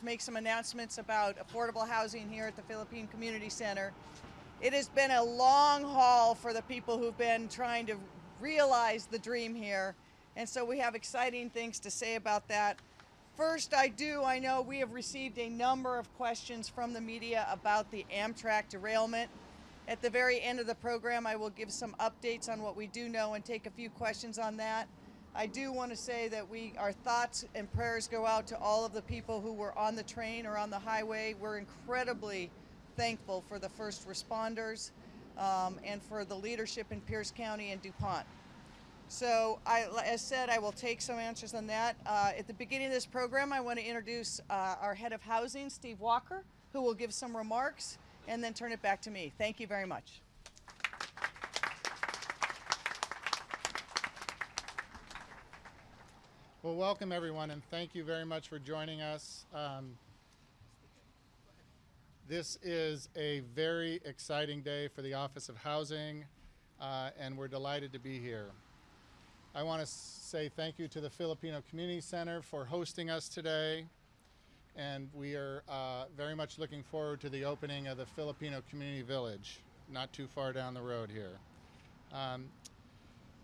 make some announcements about affordable housing here at the Philippine Community Center. It has been a long haul for the people who've been trying to realize the dream here, and so we have exciting things to say about that. First, I know we have received a number of questions from the media about the Amtrak derailment. At the very end of the program, I will give some updates on what we do know and take a few questions on that. I do want to say that our thoughts and prayers go out to all of the people who were on the train or on the highway. We're incredibly thankful for the first responders and for the leadership in Pierce County and DuPont. So, as said, I will take some answers on that. At the beginning of this program, I want to introduce our head of housing, Steve Walker, who will give some remarks and then turn it back to me. Thank you very much. Well, welcome everyone, and thank you very much for joining us. This is a very exciting day for the Office of Housing, and we're delighted to be here. I want to say thank you to the Filipino Community Center for hosting us today, and we are very much looking forward to the opening of the Filipino Community Village, not too far down the road here.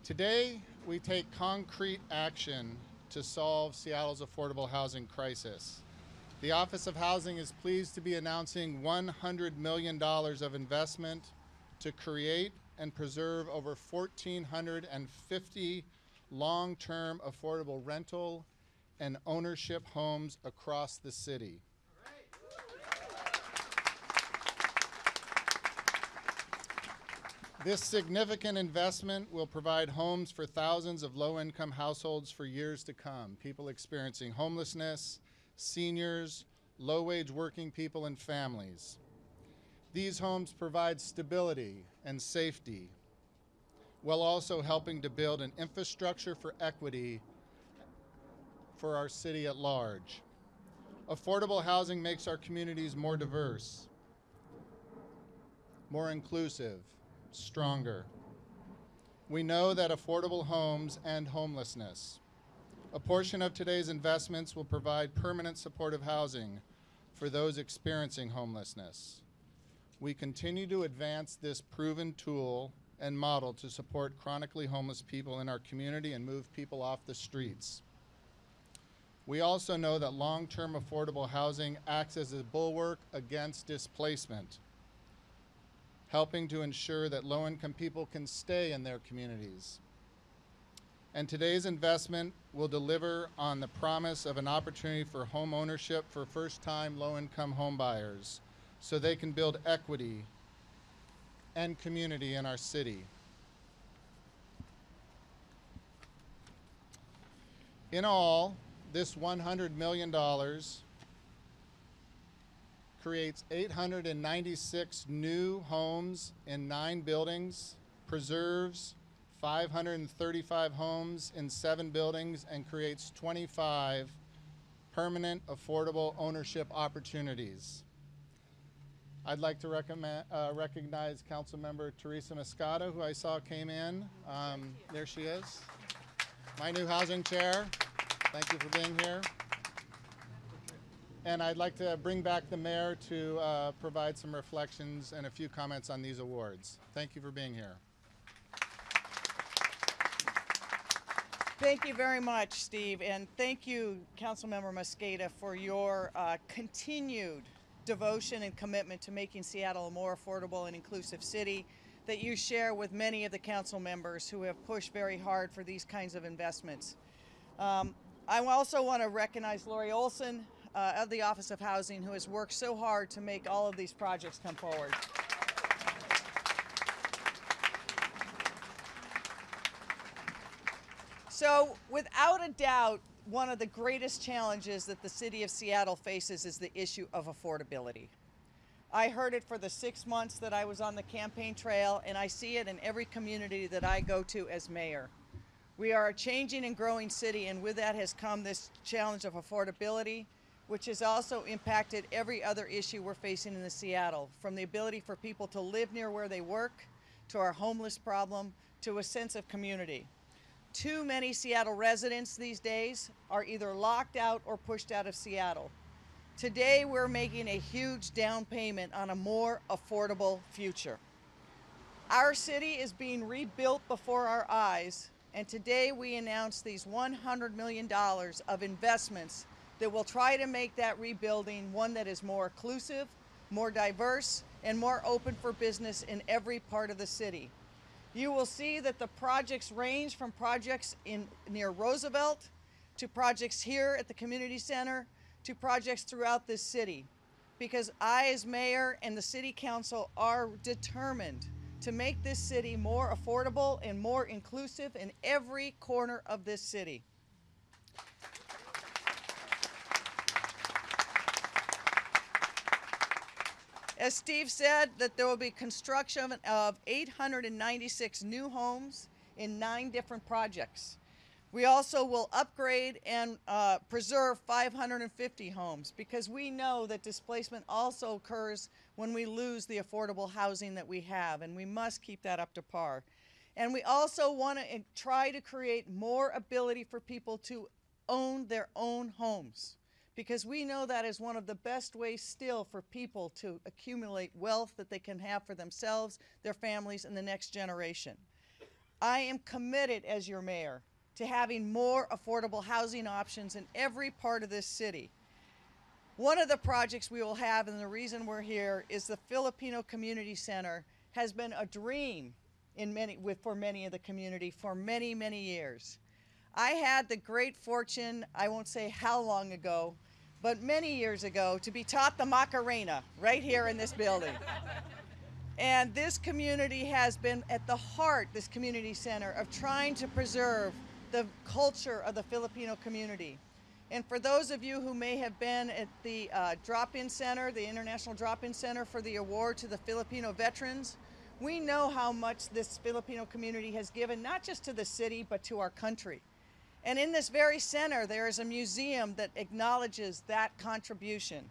Today, we take concrete action to solve Seattle's affordable housing crisis. The Office of Housing is pleased to be announcing $100 million of investment to create and preserve over 1,450 long-term affordable rental and ownership homes across the city. This significant investment will provide homes for thousands of low-income households for years to come, people experiencing homelessness, seniors, low-wage working people, and families. These homes provide stability and safety, while also helping to build an infrastructure for equity for our city at large. Affordable housing makes our communities more diverse, more inclusive, stronger. We know that affordable homes end homelessness. A portion of today's investments will provide permanent supportive housing for those experiencing homelessness. We continue to advance this proven tool and model to support chronically homeless people in our community and move people off the streets. We also know that long-term affordable housing acts as a bulwark against displacement, helping to ensure that low-income people can stay in their communities. And today's investment will deliver on the promise of an opportunity for home ownership for first-time low-income home buyers so they can build equity and community in our city. In all, this $100 million creates 896 new homes in 9 buildings, preserves 535 homes in 7 buildings, and creates 25 permanent affordable ownership opportunities. I'd like to recognize Councilmember Teresa Moscato, who I saw came in. There she is, my new housing chair. Thank you for being here. And I'd like to bring back the mayor to provide some reflections and a few comments on these awards. Thank you for being here. Thank you very much, Steve, and thank you, Councilmember Mosqueda, for your continued devotion and commitment to making Seattle a more affordable and inclusive city that you share with many of the council members who have pushed very hard for these kinds of investments. I also want to recognize Lori Olson of the Office of Housing, who has worked so hard to make all of these projects come forward. So, without a doubt, one of the greatest challenges that the city of Seattle faces is the issue of affordability. I heard it for the 6 months that I was on the campaign trail, and I see it in every community that I go to as mayor. We are a changing and growing city, and with that has come this challenge of affordability, which has also impacted every other issue we're facing in Seattle, from the ability for people to live near where they work, to our homeless problem, to a sense of community. Too many Seattle residents these days are either locked out or pushed out of Seattle. Today we're making a huge down payment on a more affordable future. Our city is being rebuilt before our eyes, and today we announce these $100 million of investments that will try to make that rebuilding one that is more inclusive, more diverse, and more open for business in every part of the city. You will see that the projects range from projects near Roosevelt to projects here at the community center to projects throughout this city, because I as mayor and the city council are determined to make this city more affordable and more inclusive in every corner of this city. As Steve said, that there will be construction of 896 new homes in 9 different projects. We also will upgrade and preserve 550 homes, because we know that displacement also occurs when we lose the affordable housing that we have, and we must keep that up to par. And we also want to try to create more ability for people to own their own homes, because we know that is one of the best ways still for people to accumulate wealth that they can have for themselves, their families, and the next generation. I am committed as your mayor to having more affordable housing options in every part of this city. One of the projects we will have, and the reason we're here, is the Filipino Community Center has been a dream for many of the community for many, many years. I had the great fortune, I won't say how long ago, but many years ago, to be taught the Macarena right here in this building. And this community has been at the heart, this community center, of trying to preserve the culture of the Filipino community. And for those of you who may have been at the drop-in center, the International Drop-in Center for the award to the Filipino veterans, we know how much this Filipino community has given, not just to the city, but to our country. And in this very center, there is a museum that acknowledges that contribution.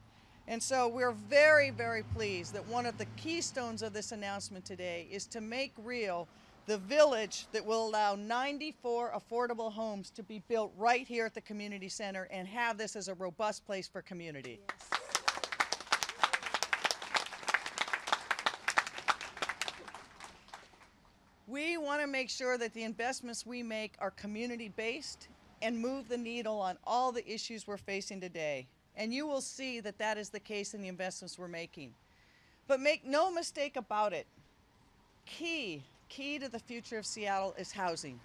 And so we're very, very pleased that one of the keystones of this announcement today is to make real the village that will allow 94 affordable homes to be built right here at the community center and have this as a robust place for community. Yes. We want to make sure that the investments we make are community-based and move the needle on all the issues we're facing today. And you will see that that is the case in the investments we're making. But make no mistake about it, key to the future of Seattle is housing.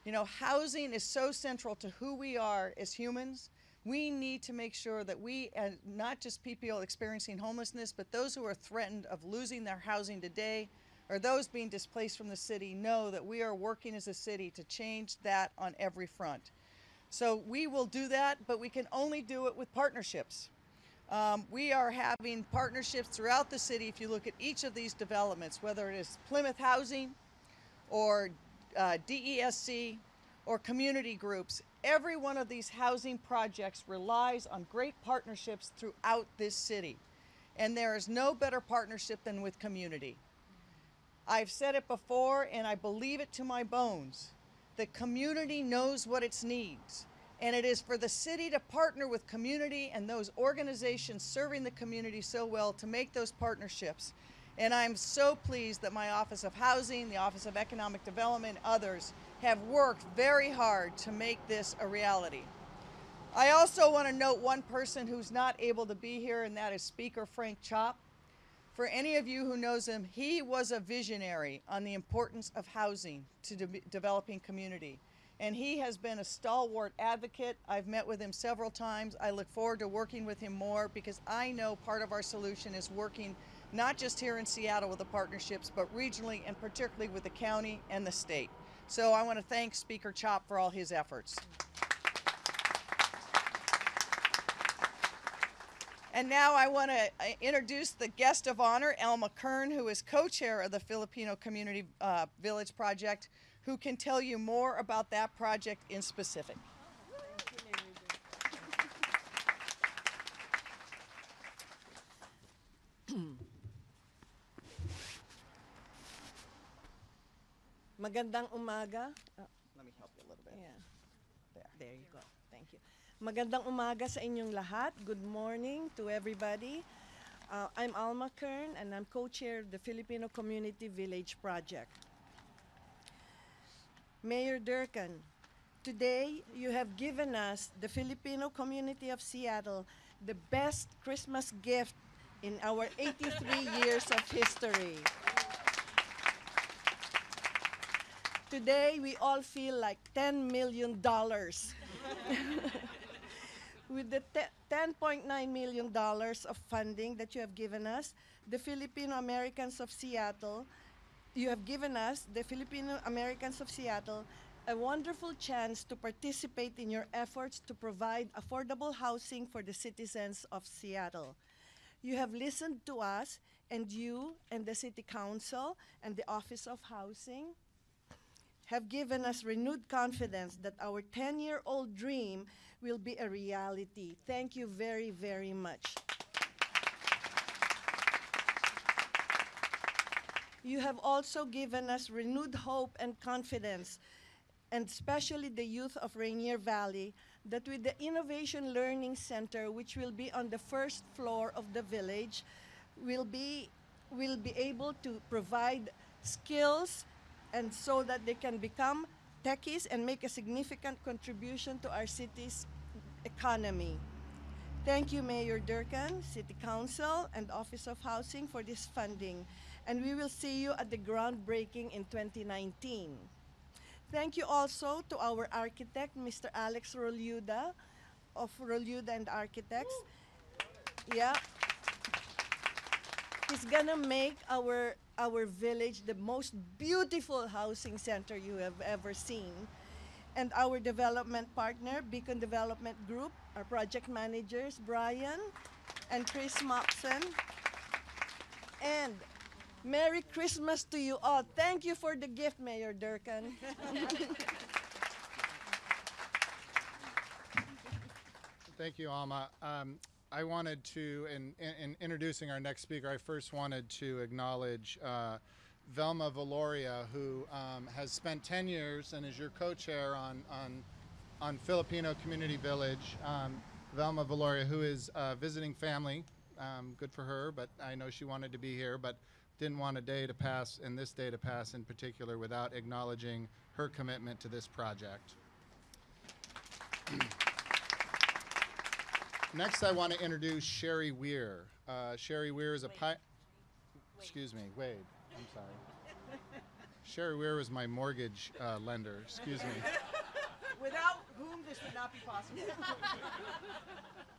You know, housing is so central to who we are as humans. We need to make sure that we, not just people experiencing homelessness, but those who are threatened of losing their housing today, or those being displaced from the city, know that we are working as a city to change that on every front. So we will do that, but we can only do it with partnerships. We are having partnerships throughout the city. If you look at each of these developments, whether it is Plymouth Housing or DESC or community groups, every one of these housing projects relies on great partnerships throughout this city. And there is no better partnership than with community. I've said it before, and I believe it to my bones. The community knows what it needs. And it is for the city to partner with community and those organizations serving the community so well to make those partnerships. And I'm so pleased that my Office of Housing, the Office of Economic Development, others have worked very hard to make this a reality. I also want to note one person who's not able to be here, and that is Speaker Frank Chop. For any of you who knows him, he was a visionary on the importance of housing to developing community. And he has been a stalwart advocate. I've met with him several times. I look forward to working with him more, because I know part of our solution is working not just here in Seattle with the partnerships, but regionally and particularly with the county and the state. So I want to thank Speaker Chop for all his efforts. And now I want to introduce the guest of honor, Elma Kern, who is co-chair of the Filipino Community Village Project, who can tell you more about that project in specific. Magandang umaga. Let me help you a little bit. Yeah. There. There you go. Thank you. Magandang umaga sa inyong lahat. Good morning to everybody. I'm Alma Kern and I'm co-chair of the Filipino Community Village Project. Mayor Durkan, today you have given us, the Filipino community of Seattle, the best Christmas gift in our 83 years of history. Today we all feel like $10 million. With the $10.9 million of funding that you have given us, the Filipino Americans of Seattle, you have given us, the Filipino Americans of Seattle, a wonderful chance to participate in your efforts to provide affordable housing for the citizens of Seattle. You have listened to us, and you and the City Council and the Office of Housing have given us renewed confidence that our 10-year-old dream will be a reality. Thank you very, very much. You have also given us renewed hope and confidence, and especially the youth of Rainier Valley, that with the Innovation Learning Center, which will be on the first floor of the village, will be able to provide skills and so that they can become techies and make a significant contribution to our city's economy. Thank you, Mayor Durkan, City Council, and Office of Housing for this funding. And we will see you at the groundbreaking in 2019. Thank you also to our architect, Mr. Alex Roluda of Roluda and Architects. Yeah. He's gonna make our village the most beautiful housing center you have ever seen. And our development partner, Beacon Development Group, our project managers, Brian and Chris Moxon. And Merry Christmas to you all. Thank you for the gift, Mayor Durkan. Thank you, Alma. I wanted to, in introducing our next speaker, I first wanted to acknowledge Velma Valoria, who has spent 10 years and is your co-chair on Filipino Community Village. Velma Valoria, who is visiting family, good for her, but I know she wanted to be here, but didn't want a day to pass, and this day to pass in particular, without acknowledging her commitment to this project. Next, I want to introduce Sherry Weir. Sherry Weir is a excuse me, Wade. I'm sorry. Sherry Weir is my mortgage lender. Excuse me. Without whom this would not be possible.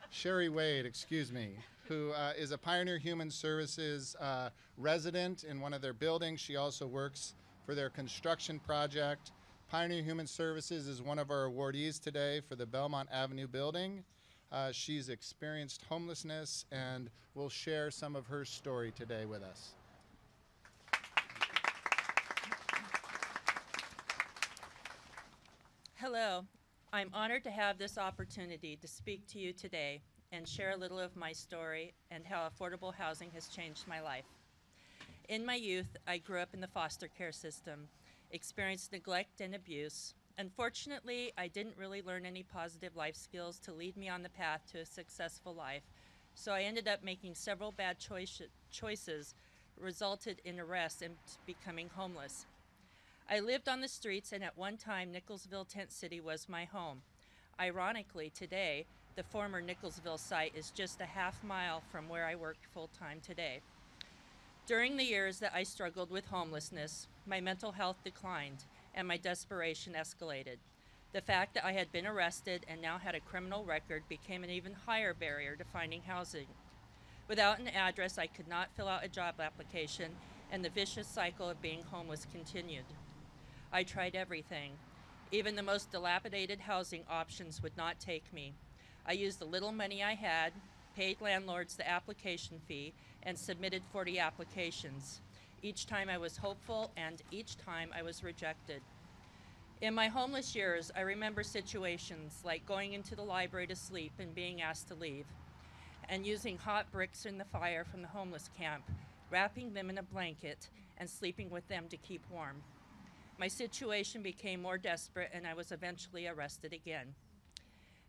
Sherry Wade, excuse me, who is a Pioneer Human Services resident in one of their buildings. She also works for their construction project. Pioneer Human Services is one of our awardees today for the Belmont Avenue building. She's experienced homelessness and will share some of her story today with us. Hello, I'm honored to have this opportunity to speak to you today and share a little of my story and how affordable housing has changed my life. In my youth, I grew up in the foster care system, experienced neglect and abuse. Unfortunately, I didn't really learn any positive life skills to lead me on the path to a successful life, so I ended up making several bad choices, resulted in arrest and becoming homeless. I lived on the streets, and at one time, Nicholsville Tent City was my home. Ironically, today, the former Nicholsville site is just a half mile from where I work full-time today. During the years that I struggled with homelessness, my mental health declined, and my desperation escalated. The fact that I had been arrested and now had a criminal record became an even higher barrier to finding housing. Without an address, I could not fill out a job application, and the vicious cycle of being homeless continued. I tried everything. Even the most dilapidated housing options would not take me. I used the little money I had, paid landlords the application fee, and submitted 40 applications. Each time I was hopeful, and each time I was rejected. In my homeless years, I remember situations like going into the library to sleep and being asked to leave, and using hot bricks in the fire from the homeless camp, wrapping them in a blanket, and sleeping with them to keep warm. My situation became more desperate, and I was eventually arrested again.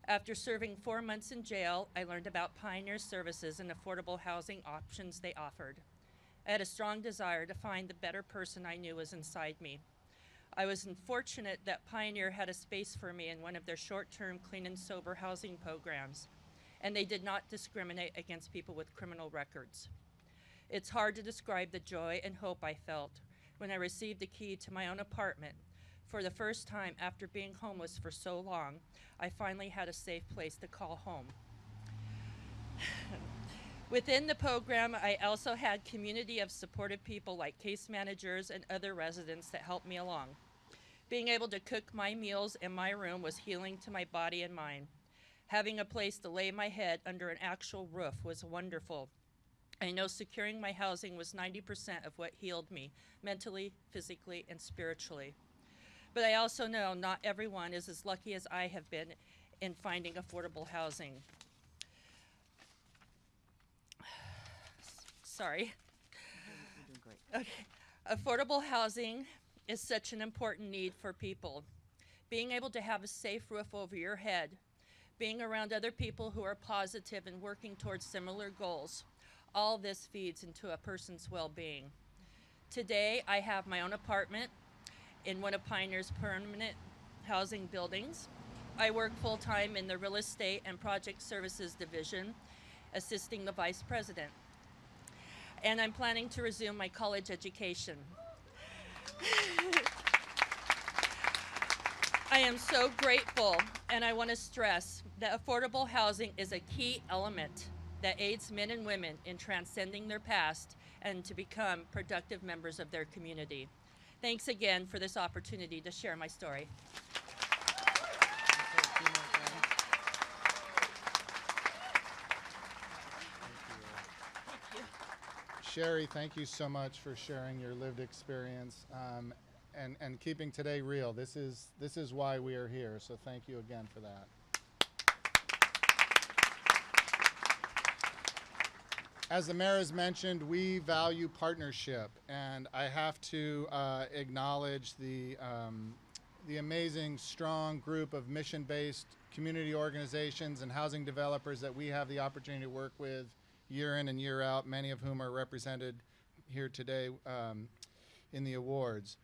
After serving 4 months in jail, I learned about Pioneer services and affordable housing options they offered. I had a strong desire to find the better person I knew was inside me. I was fortunate that Pioneer had a space for me in one of their short-term clean and sober housing programs, and they did not discriminate against people with criminal records. It's hard to describe the joy and hope I felt when I received the key to my own apartment. For the first time after being homeless for so long, I finally had a safe place to call home. Within the program, I also had community of supportive people like case managers and other residents that helped me along. Being able to cook my meals in my room was healing to my body and mind. Having a place to lay my head under an actual roof was wonderful. I know securing my housing was 90% of what healed me, mentally, physically, and spiritually. But I also know not everyone is as lucky as I have been in finding affordable housing. Sorry. You're doing great. Okay. Affordable housing is such an important need for people. Being able to have a safe roof over your head, being around other people who are positive and working towards similar goals, all this feeds into a person's well-being. Today, I have my own apartment in one of Pioneer's permanent housing buildings. I work full-time in the real estate and project services division, assisting the vice president. And I'm planning to resume my college education. I am so grateful, and I want to stress that affordable housing is a key element that aids men and women in transcending their past and to become productive members of their community. Thanks again for this opportunity to share my story. Sherry, thank you so much for sharing your lived experience and keeping today real. This is why we are here, so thank you again for that. As the mayor has mentioned, we value partnership, and I have to acknowledge the amazing, strong group of mission-based community organizations and housing developers that we have the opportunity to work with year in and year out, many of whom are represented here today in the awards.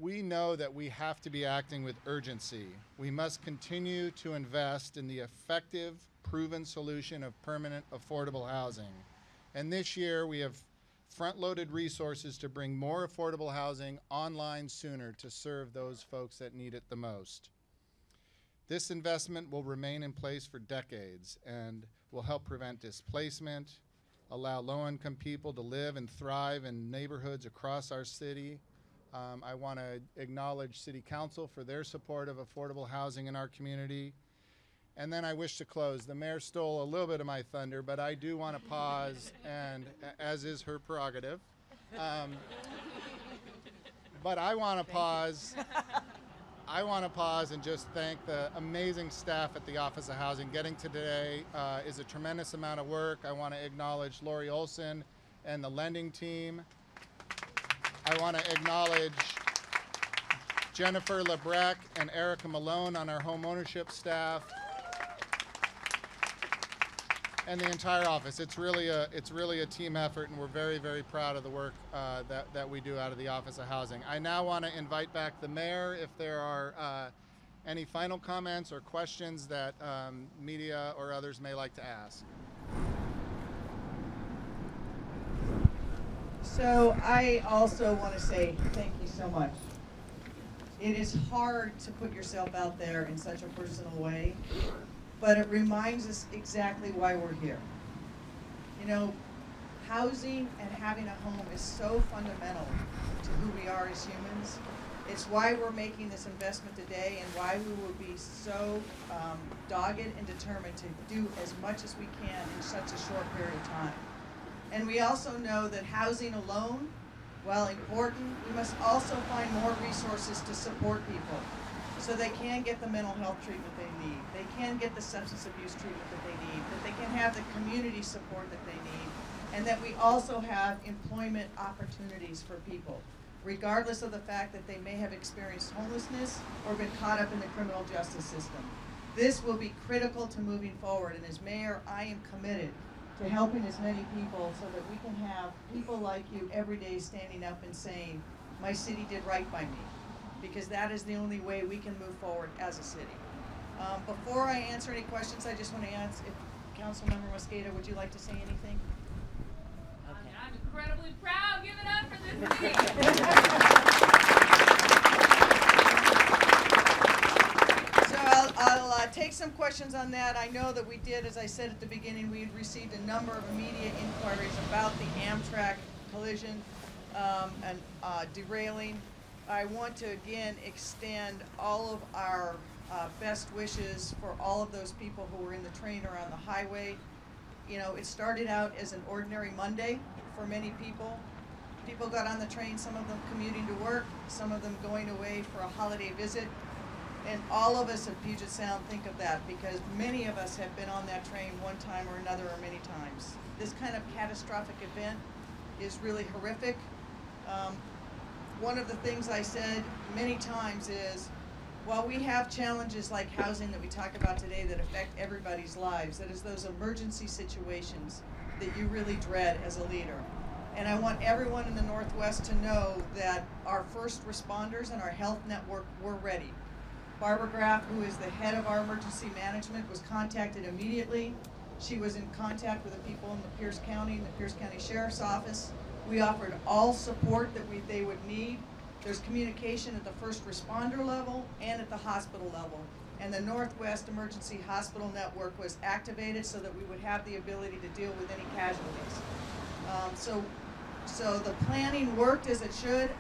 We know that we have to be acting with urgency. We must continue to invest in the effective, proven solution of permanent, affordable housing. And this year, we have front-loaded resources to bring more affordable housing online sooner to serve those folks that need it the most. This investment will remain in place for decades and will help prevent displacement, allow low-income people to live and thrive in neighborhoods across our city. I want to acknowledge City Council for their support of affordable housing in our community. And then I wish to close. The mayor stole a little bit of my thunder, but I do want to pause, and as is her prerogative. But I want to pause. I want to pause and just thank the amazing staff at the Office of Housing. Getting to today is a tremendous amount of work. I want to acknowledge Lori Olson and the lending team. I want to acknowledge Jennifer Lebrecq and Erica Malone on our homeownership staff, and the entire office. It's really a team effort, and we're very, very proud of the work that we do out of the Office of Housing. I now want to invite back the mayor if there are any final comments or questions that media or others may like to ask. So I also want to say thank you so much. It is hard to put yourself out there in such a personal way, but it reminds us exactly why we're here. You know, housing and having a home is so fundamental to who we are as humans. It's why we're making this investment today and why we will be so dogged and determined to do as much as we can in such a short period of time. And we also know that housing alone, while important, we must also find more resources to support people so they can get the mental health treatment they need, they can get the substance abuse treatment that they need, that they can have the community support that they need, and that we also have employment opportunities for people, regardless of the fact that they may have experienced homelessness or been caught up in the criminal justice system. This will be critical to moving forward, and as mayor, I am committed to helping as many people so that we can have people like you every day standing up and saying, my city did right by me, because that is the only way we can move forward as a city. Before I answer any questions, I just want to ask if Councilmember Mosqueda, would you like to say anything? I'm incredibly proud. Give it up for this city. So I'll take some questions on that. I know that we did, as I said at the beginning, we had received a number of immediate inquiries about the Amtrak collision and derailing. I want to again extend all of our best wishes for all of those people who were in the train or on the highway. You know, it started out as an ordinary Monday for many people. People got on the train, some of them commuting to work, some of them going away for a holiday visit. And all of us at Puget Sound think of that because many of us have been on that train one time or another or many times. This kind of catastrophic event is really horrific. One of the things I said many times is, while we have challenges like housing that we talk about today that affect everybody's lives, that is those emergency situations that you really dread as a leader. And I want everyone in the Northwest to know that our first responders and our health network were ready. Barbara Graff, who is the head of our emergency management, was contacted immediately. She was in contact with the people in the Pierce County and the Pierce County Sheriff's Office. We offered all support that they would need. There's communication at the first responder level and at the hospital level. And the Northwest Emergency Hospital Network was activated so that we would have the ability to deal with any casualties. So the planning worked as it should.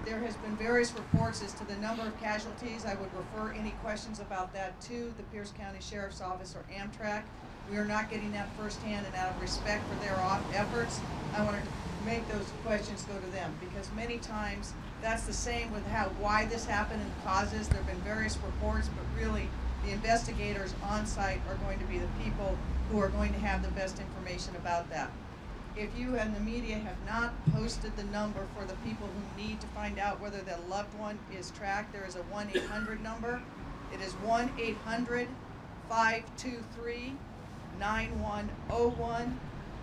There has been various reports as to the number of casualties. I would refer any questions about that to the Pierce County Sheriff's Office or Amtrak. We are not getting that firsthand, and out of respect for their efforts, I wanted to make those questions go to them, because many times that's the same with why this happened and causes. There have been various reports, but really the investigators on site are going to be the people who are going to have the best information about that. If you and the media have not posted the number for the people who need to find out whether their loved one is tracked, there is a 1-800 number. It is 1-800-523-9101.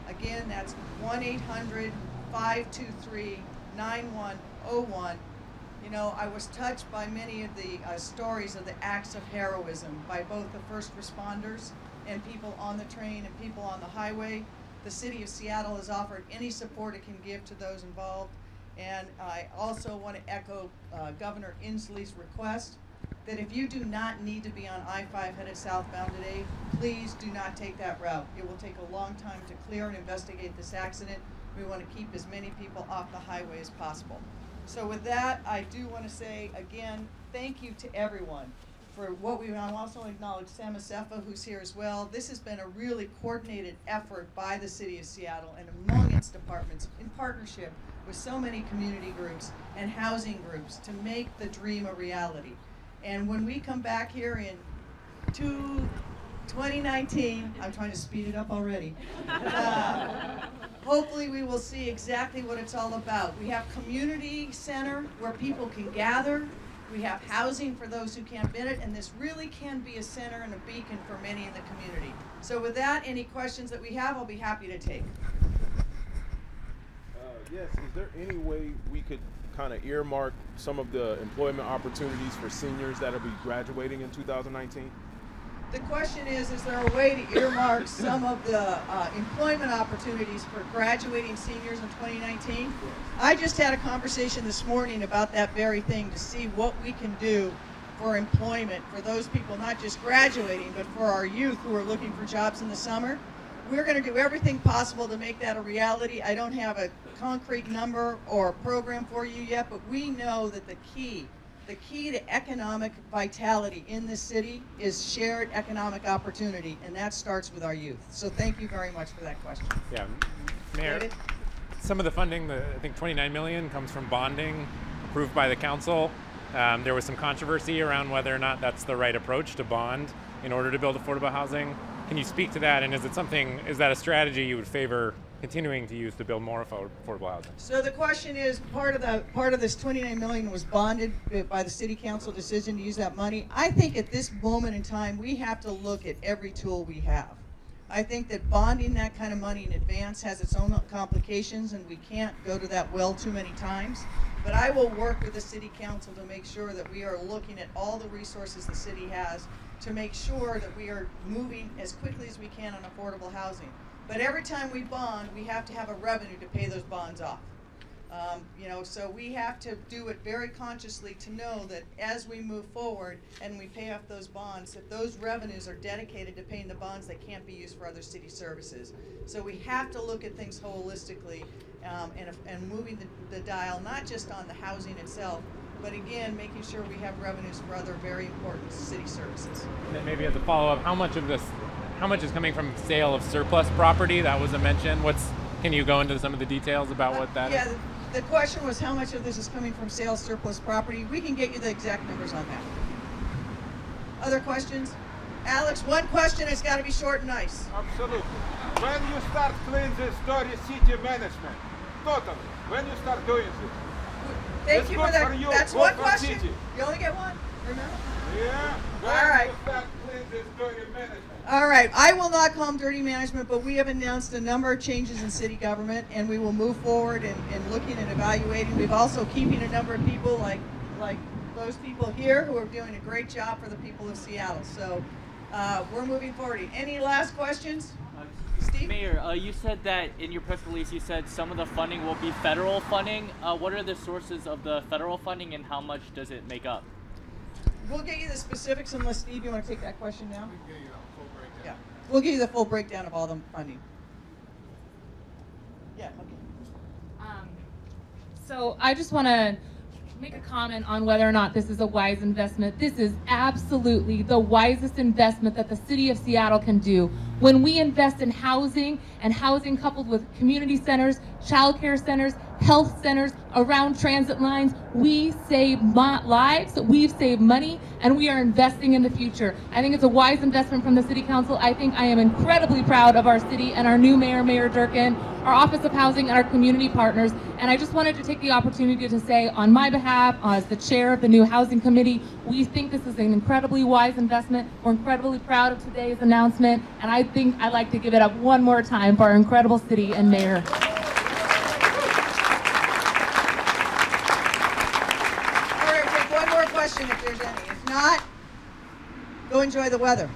Again, that's 1-800-523-9101. You know, I was touched by many of the stories of the acts of heroism by both the first responders and people on the train and people on the highway. The city of Seattle has offered any support it can give to those involved. And I also want to echo Governor Inslee's request that if you do not need to be on I-5 headed southbound today, please do not take that route. It will take a long time to clear and investigate this accident. We want to keep as many people off the highway as possible. So with that, I do want to say again, thank you to everyone for what we want. I'll also acknowledge Sam Asefa, who's here as well. This has been a really coordinated effort by the city of Seattle and among its departments in partnership with so many community groups and housing groups to make the dream a reality. And when we come back here in 2019, I'm trying to speed it up already, hopefully we will see exactly what it's all about. We have community center where people can gather. We have housing for those who can't bid it, and this really can be a center and a beacon for many in the community. So with that, any questions that we have, I'll be happy to take. Yes, is there any way we could kind of earmark some of the employment opportunities for seniors that will be graduating in 2019? The question is there a way to earmark some of the employment opportunities for graduating seniors in 2019? I just had a conversation this morning about that very thing to see what we can do for employment for those people not just graduating, but for our youth who are looking for jobs in the summer. We're going to do everything possible to make that a reality. I don't have a concrete number or program for you yet, but we know that the key to economic vitality in this city is shared economic opportunity, and that starts with our youth. So thank you very much for that question. Yeah, Mayor, David? some of the funding, I think $29 million, comes from bonding approved by the council. There was some controversy around whether or not that's the right approach to bond in order to build affordable housing. Can you speak to that, and is that a strategy you would favor continuing to use to build more affordable housing. So the question is, part of this 29 million was bonded by the city council decision to use that money. I think at this moment in time, we have to look at every tool we have. I think that bonding that kind of money in advance has its own complications, and we can't go to that well too many times. But I will work with the city council to make sure that we are looking at all the resources the city has to make sure that we are moving as quickly as we can on affordable housing. But every time we bond, we have to have a revenue to pay those bonds off. So we have to do it very consciously to know that as we move forward and we pay off those bonds, that those revenues are dedicated to paying the bonds that can't be used for other city services. So we have to look at things holistically and moving the dial, not just on the housing itself, but again, making sure we have revenues for other very important city services. And then maybe as a follow-up, how much is coming from sale of surplus property? That was a mention. Can you go into some of the details about what that is? The question was how much of this is coming from sales surplus property. We can get you the exact numbers on that. Other questions? Alex, one question has got to be short and nice. Absolutely. When you start cleaning the story city management, totally. When you start doing this. Thank you for that. For you. That's Good one for question. city. You only get one, remember? Yeah. When All right. you start cleaning the story management. All right, I will not call them dirty management, but we have announced a number of changes in city government, and we will move forward in looking and evaluating. We've also keeping a number of people like those people here who are doing a great job for the people of Seattle. So we're moving forward. Any last questions? Steve? Mayor, you said that in your press release, you said some of the funding will be federal funding. What are the sources of the federal funding, and how much does it make up? We'll get you the specifics unless, Steve, you want to take that question now? Yeah, we'll give you the full breakdown of all the funding. Yeah, okay. So I just want to make a comment on whether or not this is a wise investment. This is absolutely the wisest investment that the city of Seattle can do. When we invest in housing, and housing coupled with community centers, childcare centers, health centers, around transit lines, we save lives, we've saved money, and we are investing in the future. I think it's a wise investment from the City Council. I think I am incredibly proud of our city and our new mayor, Mayor Durkan, our Office of Housing, and our community partners. And I just wanted to take the opportunity to say, on my behalf, as the chair of the new Housing Committee, we think this is an incredibly wise investment. We're incredibly proud of today's announcement, and I think I'd like to give it up one more time for our incredible city and mayor. If there's any. If not, go enjoy the weather.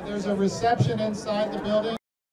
There's a reception inside the building.